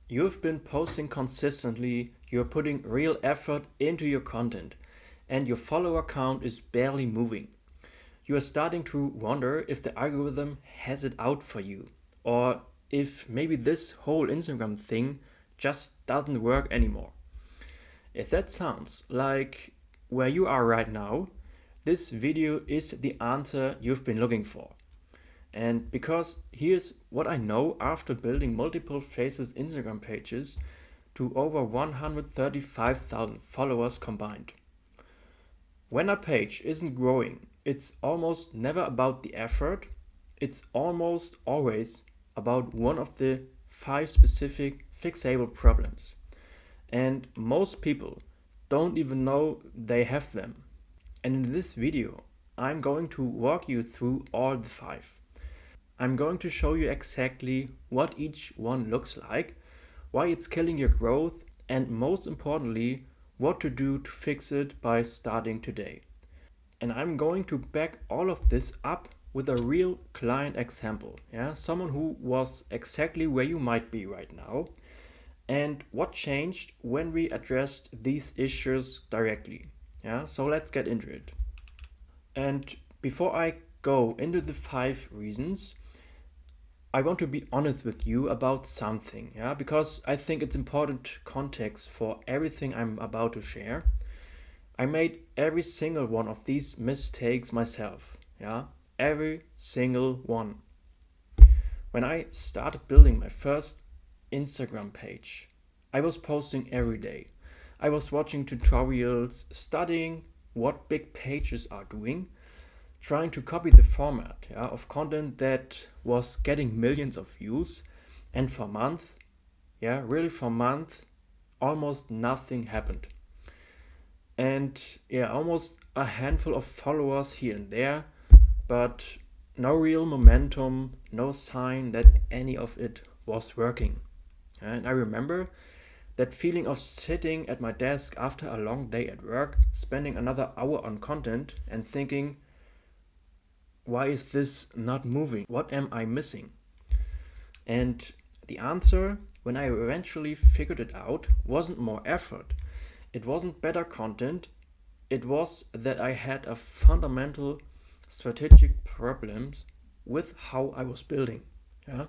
You've been posting consistently, you're putting real effort into your content, and your follower count is barely moving. You are starting to wonder if the algorithm has it out for you, or if maybe this whole Instagram thing just doesn't work anymore. If that sounds like where you are right now, this video is the answer you've been looking for. And because here's what I know after building multiple Faces Instagram pages to over 135,000 followers combined. When a page isn't growing, it's almost never about the effort, it's almost always about one of the five specific fixable problems. And most people don't even know they have them. And in this video, I'm going to walk you through all the five. I'm going to show you exactly what each one looks like, why it's killing your growth, and most importantly, what to do to fix it by starting today. And I'm going to back all of this up with a real client example, someone who was exactly where you might be right now, and what changed when we addressed these issues directly. So let's get into it. And before I go into the five reasons, I want to be honest with you about something, because I think it's important context for everything I'm about to share. I made every single one of these mistakes myself, every single one. When I started building my first Instagram page, I was posting every day. I was watching tutorials, studying what big pages are doing, trying to copy the format of content that was getting millions of views, and for months, really for months, almost nothing happened. And almost a handful of followers here and there, but no real momentum, no sign that any of it was working. And I remember that feeling of sitting at my desk after a long day at work, spending another hour on content and thinking, why is this not moving? What am I missing? And the answer, when I eventually figured it out, wasn't more effort. It wasn't better content. It was that I had a fundamental strategic problems with how I was building. Yeah?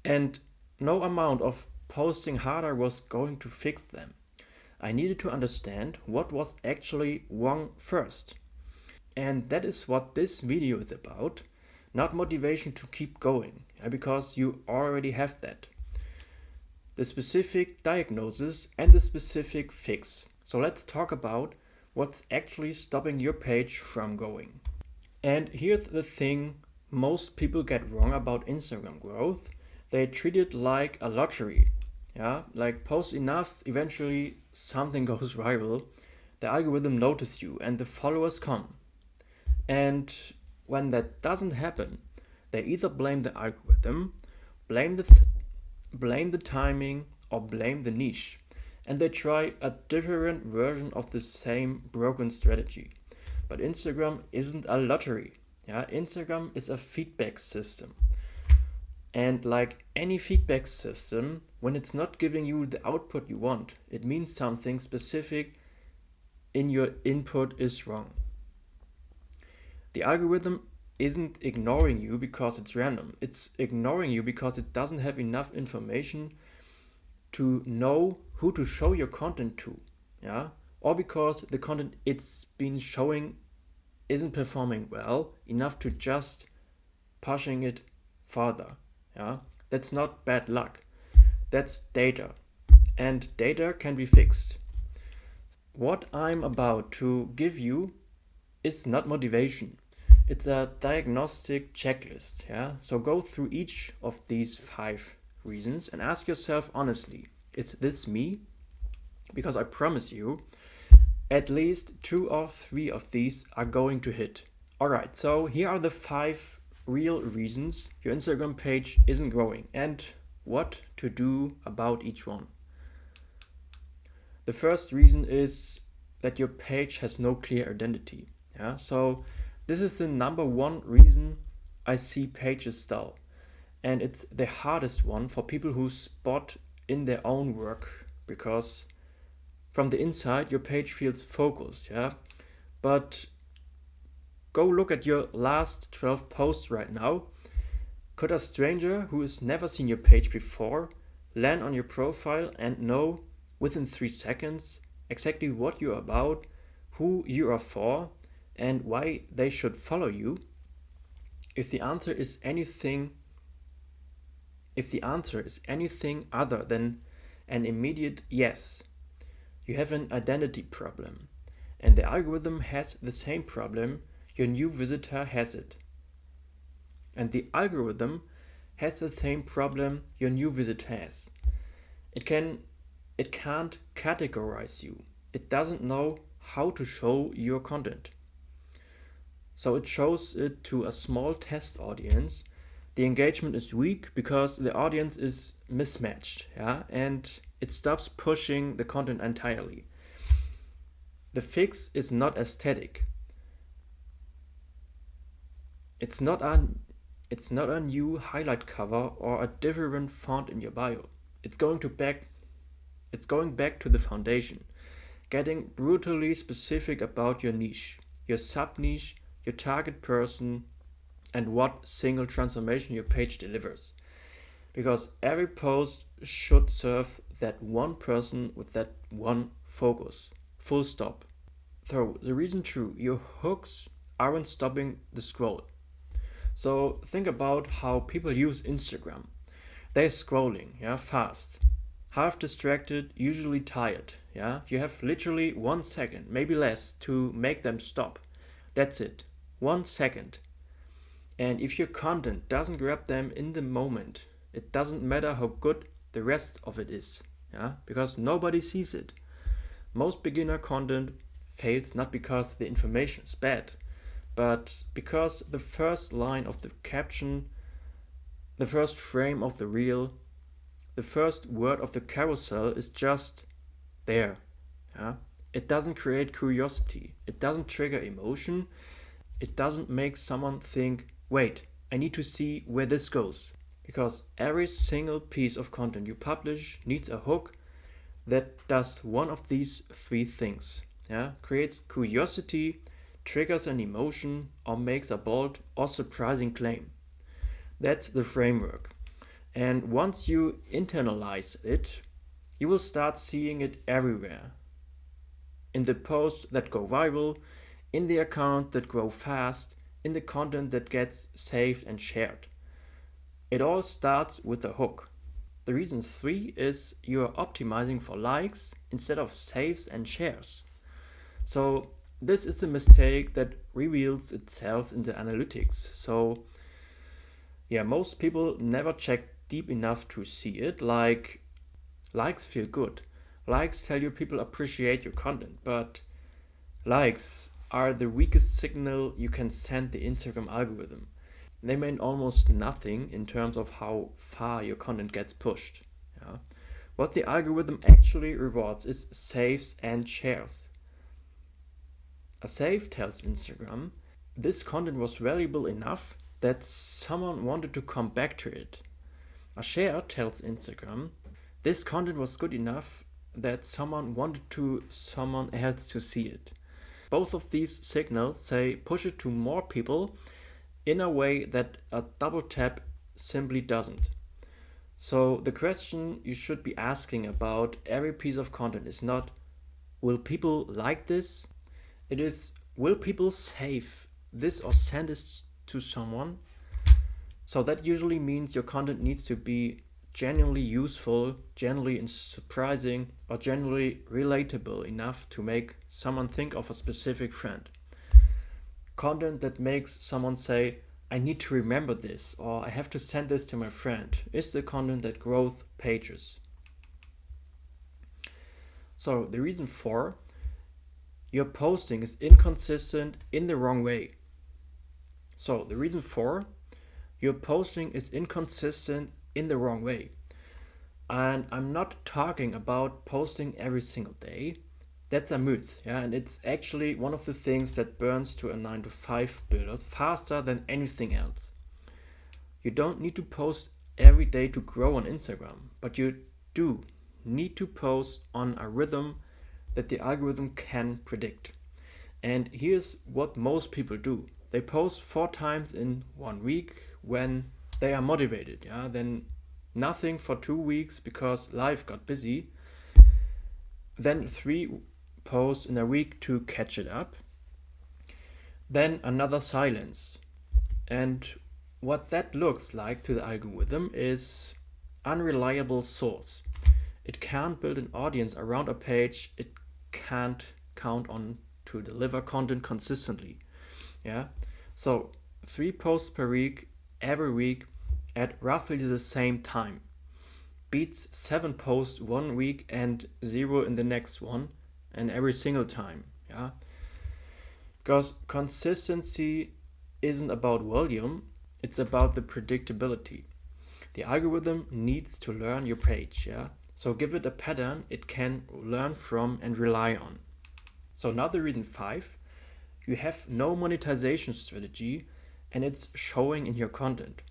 And no amount of posting harder was going to fix them. I needed to understand what was actually wrong first. And that is what this video is about, not motivation to keep going, because you already have that. The specific diagnosis and the specific fix. So let's talk about what's actually stopping your page from going. And here's the thing most people get wrong about Instagram growth. They treat it like a lottery. Like post enough, eventually something goes viral, the algorithm notices you and the followers come. And when that doesn't happen, they either blame the algorithm, blame blame the timing, or blame the niche. And they try a different version of the same broken strategy. But Instagram isn't a lottery. Instagram is a feedback system. And like any feedback system, when it's not giving you the output you want, it means something specific in your input is wrong. The algorithm isn't ignoring you because it's random. It's ignoring you because it doesn't have enough information to know who to show your content to. Or because the content it's been showing isn't performing well enough to just pushing it further. That's not bad luck. That's data. And data can be fixed. What I'm about to give you is not motivation. It's a diagnostic checklist. So go through each of these five reasons and ask yourself honestly, is this me? Because I promise you, at least 2 or 3 of these are going to hit. Alright, so here are the 5 real reasons your Instagram page isn't growing and what to do about each one. The first reason is that your page has no clear identity. So this is the number one reason I see pages stall. And it's the hardest one for people who spot in their own work because from the inside your page feels focused, yeah? But go look at your last 12 posts right now. Could a stranger who has never seen your page before land on your profile and know within 3 seconds exactly what you're about, who you are for, and why they should follow you? If the answer is anything if the answer is anything other than an immediate yes, you have an identity problem. And the algorithm has the same problem, your new visitor has it. And the algorithm has the same problem your new visitor has. It can't categorize you. It doesn't know how to show your content. So it shows it to a small test audience. The engagement is weak because the audience is mismatched, yeah, and it stops pushing the content entirely. The fix is not aesthetic. It's not a new highlight cover or a different font in your bio. It's going back to the foundation, getting brutally specific about your niche, your sub-niche, your target person, and what single transformation your page delivers. Because every post should serve that one person with that one focus. Full stop. So the reason true, your hooks aren't stopping the scroll. So think about how people use Instagram. They're scrolling, yeah, fast, half distracted, usually tired, yeah. You have literally 1 second, maybe less, to make them stop. That's it. 1 second. And if your content doesn't grab them in the moment, it doesn't matter how good the rest of it is, yeah, because nobody sees it. Most beginner content fails not because the information is bad, but because the first line of the caption, the first frame of the reel, the first word of the carousel is just there. Yeah? It doesn't create curiosity, it doesn't trigger emotion, it doesn't make someone think, wait, I need to see where this goes. Because every single piece of content you publish needs a hook that does one of these three things. Yeah? Creates curiosity, triggers an emotion, or makes a bold or surprising claim. That's the framework. And once you internalize it, you will start seeing it everywhere. In the posts that go viral, in the accounts that grow fast, in the content that gets saved and shared. It all starts with a hook. The reason 3 is you are optimizing for likes instead of saves and shares. So this is a mistake that reveals itself in the analytics. So yeah, most people never check deep enough to see it. Like, likes feel good. Likes tell you people appreciate your content, but likes are the weakest signal you can send the Instagram algorithm. They mean almost nothing in terms of how far your content gets pushed. Yeah? What the algorithm actually rewards is saves and shares. A save tells Instagram this content was valuable enough that someone wanted to come back to it. A share tells Instagram this content was good enough that someone wanted someone else to see it. Both of these signals say push it to more people in a way that a double tap simply doesn't. So the question you should be asking about every piece of content is not, will people like this? It is, will people save this or send this to someone? So that usually means your content needs to be genuinely useful, genuinely surprising, or genuinely relatable enough to make someone think of a specific friend. Content that makes someone say, I need to remember this, or I have to send this to my friend, is the content that grows pages. So the reason 4, your posting is inconsistent in the wrong way. So the reason 4, your posting is inconsistent in the wrong way. And I'm not talking about posting every single day. That's a myth, yeah, and it's actually one of the things that burns to a 9-to-5 builder faster than anything else. You don't need to post every day to grow on Instagram, but you do need to post on a rhythm that the algorithm can predict. And here's what most people do. They post 4 times in 1 week when they are motivated, yeah? Then nothing for 2 weeks because life got busy. Then 3 posts in a week to catch it up. Then another silence. And what that looks like to the algorithm is unreliable source. It can't build an audience around a page. It can't count on to deliver content consistently. Yeah. So 3 posts per week, every week, at roughly the same time, beats 7 posts 1 week and 0 in the next one, and every single time. Yeah. Because consistency isn't about volume, it's about the predictability. The algorithm needs to learn your page, yeah? So give it a pattern it can learn from and rely on. So now the reason 5, you have no monetization strategy and it's showing in your content.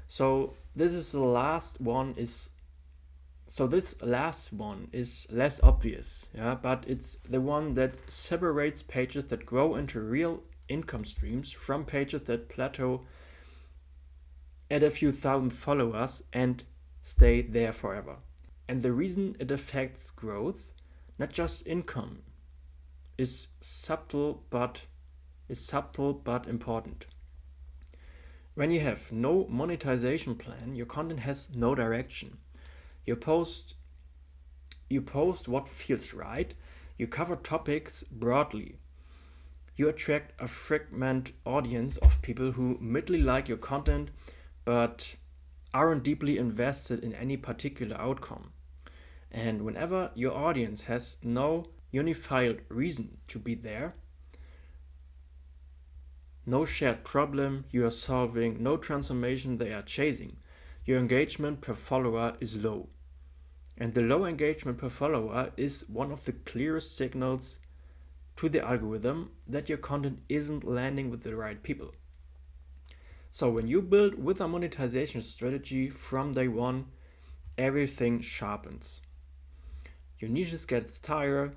So this last one is less obvious, yeah, but it's the one that separates pages that grow into real income streams from pages that plateau at a few thousand followers and stay there forever. And the reason it affects growth, not just income, is subtle but important. When you have no monetization plan, your content has no direction. You post what feels right, you cover topics broadly. You attract a fragmented audience of people who midly like your content but aren't deeply invested in any particular outcome. And whenever your audience has no unified reason to be there, no shared problem you are solving, no transformation they are chasing, your engagement per follower is low. And the low engagement per follower is one of the clearest signals to the algorithm that your content isn't landing with the right people. So when you build with a monetization strategy from day one, everything sharpens. Your niches gets tighter,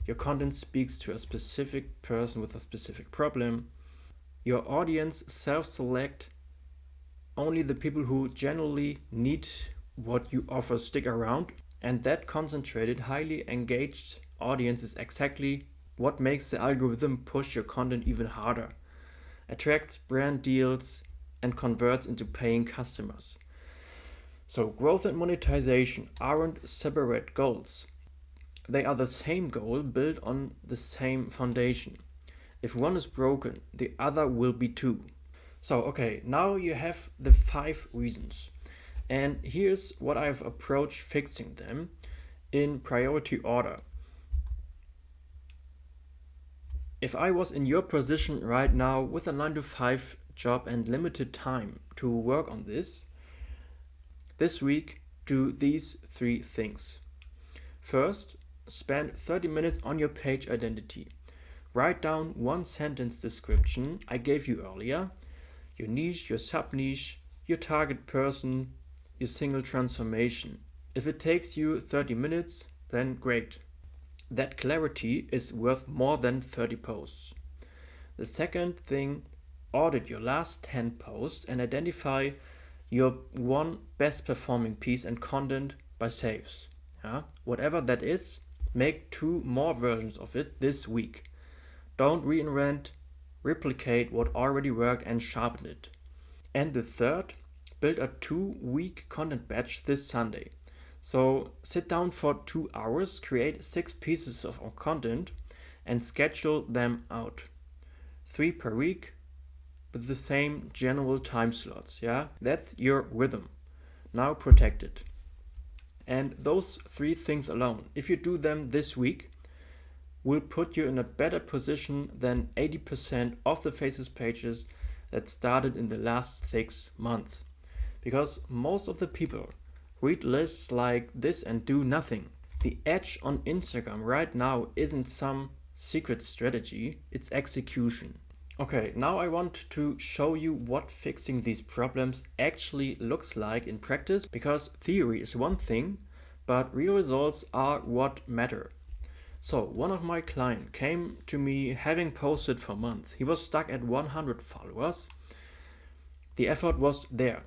your content speaks to a specific person with a specific problem. Your audience self-select only the people who genuinely need what you offer stick around, and that concentrated, highly engaged audience is exactly what makes the algorithm push your content even harder, attracts brand deals, and converts into paying customers. So growth and monetization aren't separate goals. They are the same goal built on the same foundation. If one is broken, the other will be too. So, okay, now you have the 5 reasons. And here's what I've approached fixing them in priority order. If I was in your position right now with a 9 to 5 job and limited time to work on this week, do these 3 things. First, spend 30 minutes on your page identity. Write down 1 sentence description I gave you earlier, your niche, your sub-niche, your target person, your single transformation. If it takes you 30 minutes, then great. That clarity is worth more than 30 posts. The second thing, audit your last 10 posts and identify your one best performing piece and content by saves. Whatever that is, make 2 more versions of it this week. Don't reinvent, replicate what already worked and sharpen it. And the third, build a 2-week content batch this Sunday. So sit down for 2 hours, create 6 pieces of content and schedule them out. 3 per week with the same general time slots. That's your rhythm. Now protect it. And those 3 things alone, if you do them this week, will put you in a better position than 80% of the Faces pages that started in the last 6 months. Because most of the people read lists like this and do nothing. The edge on Instagram right now isn't some secret strategy, it's execution. Okay, now I want to show you what fixing these problems actually looks like in practice, because theory is one thing, but real results are what matter. So, one of my clients came to me having posted for months. He was stuck at 100 followers. The effort was there.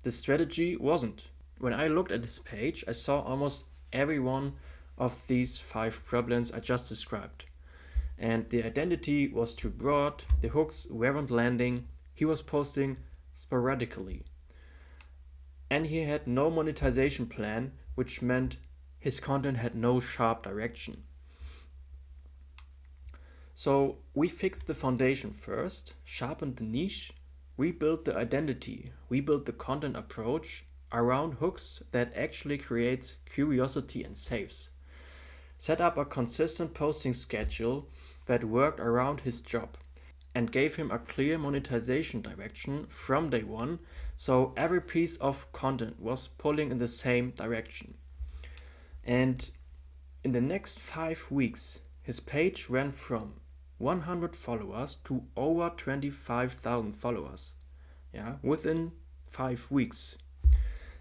The strategy wasn't. When I looked at his page, I saw almost every one of these 5 problems I just described. And the identity was too broad, the hooks weren't landing, he was posting sporadically. And he had no monetization plan, which meant his content had no sharp direction. So we fixed the foundation first, sharpened the niche, rebuilt the identity, rebuilt the content approach around hooks that actually creates curiosity and saves. Set up a consistent posting schedule that worked around his job and gave him a clear monetization direction from day one, so every piece of content was pulling in the same direction. And in the next 5 weeks, his page went from 100 followers to over 25,000 followers. Yeah, within 5 weeks.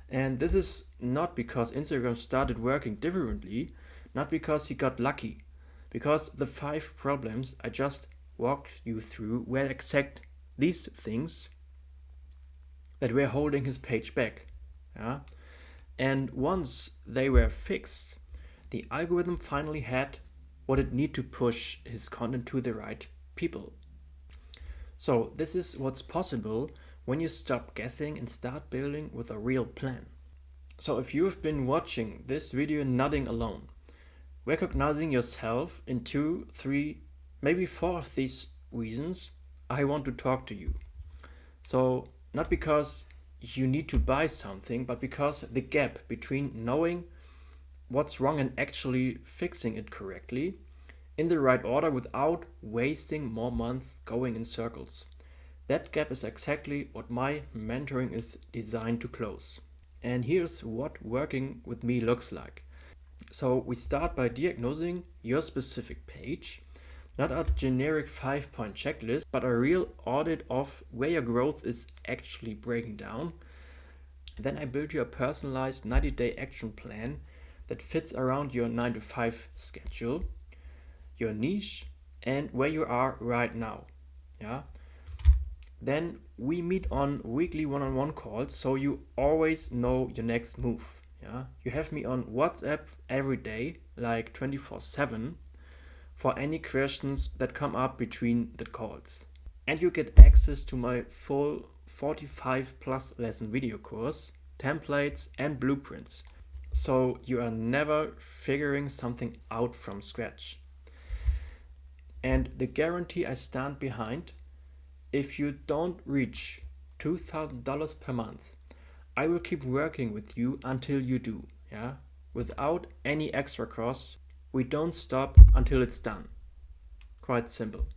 And this is not because Instagram started working differently, not because he got lucky, because the 5 problems I just walked you through were exact these things that were holding his page back. Yeah? And once they were fixed, the algorithm finally had what it needed to push his content to the right people. So this is what's possible when you stop guessing and start building with a real plan. So if you've been watching this video nodding alone, recognizing yourself in 2, 3, maybe 4 of these reasons, I want to talk to you. So not because you need to buy something, but because the gap between knowing what's wrong and actually fixing it correctly in the right order without wasting more months going in circles. That gap is exactly what my mentoring is designed to close. And here's what working with me looks like. So we start by diagnosing your specific page, not a generic 5-point checklist, but a real audit of where your growth is actually breaking down. Then I build you a personalized 90-day action plan that fits around your 9 to 5 schedule, your niche, and where you are right now. Yeah. Then we meet on weekly one-on-one calls, so you always know your next move. Yeah, you have me on WhatsApp every day, like 24/7, for any questions that come up between the calls. And you get access to my full 45 plus lesson video course, templates and blueprints. So you are never figuring something out from scratch. And the guarantee I stand behind, if you don't reach $2,000 per month, I will keep working with you until you do, yeah? Without any extra costs. We don't stop until it's done. Quite simple.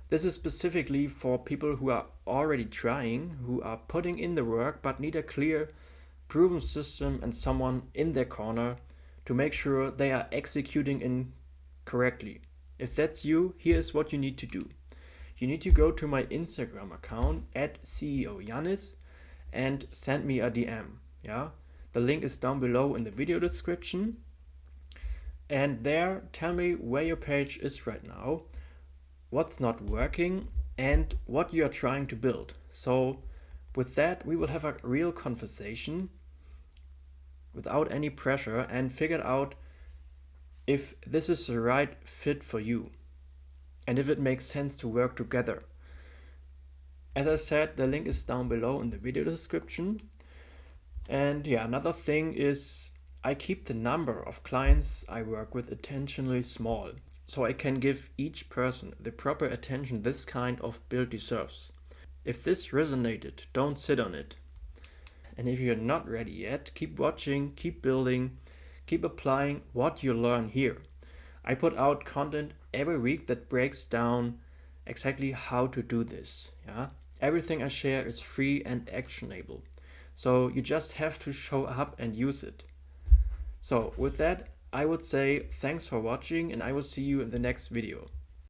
This is specifically for people who are already trying, who are putting in the work but need a clear, proven system and someone in their corner to make sure they are executing it correctly. If that's you, here's what you need to do. You need to go to my Instagram account at CEO Yannis and send me a DM. Yeah, the link is down below in the video description. And there, tell me where your page is right now, what's not working, and what you are trying to build. So, with that, we will have a real conversation without any pressure and figure out if this is the right fit for you and if it makes sense to work together. As I said, the link is down below in the video description. And yeah, another thing is I keep the number of clients I work with intentionally small, so I can give each person the proper attention this kind of build deserves. If this resonated, don't sit on it. And if you're not ready yet, keep watching, keep building, keep applying what you learn here. I put out content every week that breaks down exactly how to do this. Yeah? Everything I share is free and actionable. So you just have to show up and use it. So with that, I would say thanks for watching and I will see you in the next video.